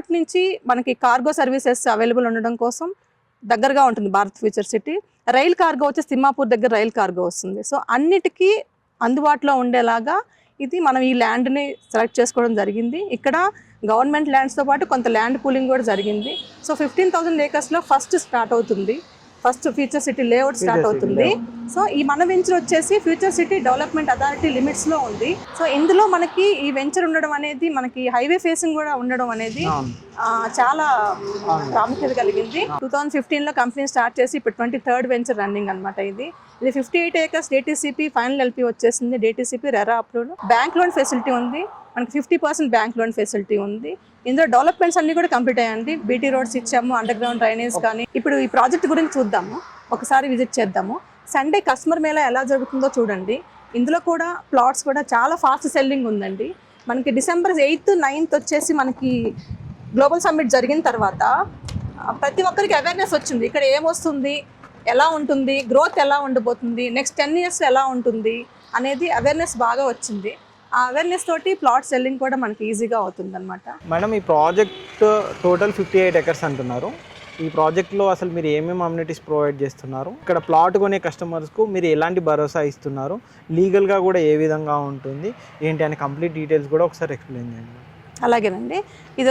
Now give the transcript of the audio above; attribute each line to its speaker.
Speaker 1: Airport నుంచి మనకి cargo services available ఉండడం కోసం దగ్గరగా ఉంటుంది Bharat future city. Rail cargo వచ్చి తిమ్మాపూర్ దగ్గర రైల్ కార్గో వస్తుంది. సో అన్నిటికీ అందుబాటులో ఉండేలాగా ఇది మనం ఈ ల్యాండ్ని సెలెక్ట్ చేసుకోవడం జరిగింది. ఇక్కడ గవర్నమెంట్ ల్యాండ్స్తో పాటు కొంత ల్యాండ్ పూలింగ్ కూడా జరిగింది. సో 15,000 acresలో ఫస్ట్ స్టార్ట్ అవుతుంది, first future city layout start అవుతుంది. సో ఈ మన వెంచర్ వచ్చేసి ఫ్యూచర్ సిటీ డెవలప్మెంట్ అథారిటీ లిమిట్స్లో ఉంది. సో ఇందులో మనకి ఈ వెంచర్ ఉండడం అనేది, మనకి హైవే ఫేసింగ్ కూడా ఉండడం అనేది చాలా ప్రాముఖ్యత కలిగింది. 2015లో కంపెనీ స్టార్ట్ చేసి ఇప్పుడు 23rd వెంచర్ రన్నింగ్ అనమాట. ఇది 58 acres DTCP ఫైనల్ LP వచ్చేసింది. DTCP RERA approved. Bank loan facility ఉంది మనకి, 50% బ్యాంక్ లోన్ ఫెసిలిటీ ఉంది. ఇందులో డెవలప్మెంట్స్ అన్ని కూడా కంప్లీట్ అయ్యాయండి. BT రోడ్స్ ఇచ్చాము, అండర్ గ్రౌండ్ డ్రైనేజ్ కానీ. ఇప్పుడు ఈ ప్రాజెక్ట్ గురించి చూద్దాము, ఒకసారి విజిట్ చేద్దాము. సండే కస్టమర్ మేళా ఎలా జరుగుతుందో చూడండి. ఇందులో కూడా ప్లాట్స్ కూడా చాలా ఫాస్ట్ సెల్లింగ్ ఉందండి. మనకి December 8th 9th వచ్చేసి మనకి గ్లోబల్ సమ్మిట్ జరిగిన తర్వాత ప్రతి ఒక్కరికి అవేర్నెస్ వచ్చింది. ఇక్కడ ఏమొస్తుంది, ఎలా ఉంటుంది, గ్రోత్ ఎలా ఉండబోతుంది, నెక్స్ట్ 10 years ఎలా ఉంటుంది అనేది అవేర్నెస్ బాగా వచ్చింది. ఆ అవేర్నెస్ తోటి ప్లాట్ సెల్లింగ్ కూడా మనకి ఈజీగా అవుతుంది అనమాట.
Speaker 2: మేడం, ఈ ప్రాజెక్ట్ టోటల్ 58 acres అంటున్నారు. ఈ ప్రాజెక్ట్లో అసలు మీరు ఏమేమి అమ్యూనిటీస్ ప్రొవైడ్ చేస్తున్నారు, ఇక్కడ ప్లాట్ కొనే కస్టమర్స్కు మీరు ఎలాంటి భరోసా ఇస్తున్నారు, లీగల్గా కూడా ఏ విధంగా ఉంటుంది ఏంటి అనే కంప్లీట్ డీటెయిల్స్ కూడా ఒకసారి ఎక్స్ప్లెయిన్ చేయండి.
Speaker 1: అలాగేనండి. ఇది